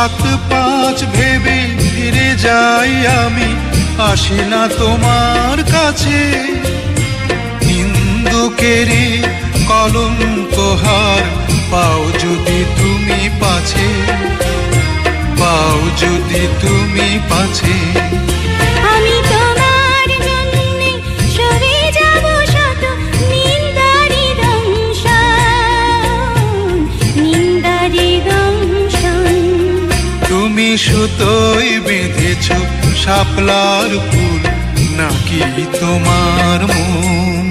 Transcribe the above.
সাত পাঁচ ভেবে ফিরে যাই আমি, আসি না তোমার কাছে। নিন্দুকেরই কলঙ্ক হার পাও যদি তুমি পাছে, পাও যদি তুমি পাছে। আমি তোমার জন্যে সরে যাব শত নিন্দারি দংশন, নিন্দারি দংশন। তুমি সুতোয় বেঁধেছ শাপলার ফুল, নাকি তোমার মন?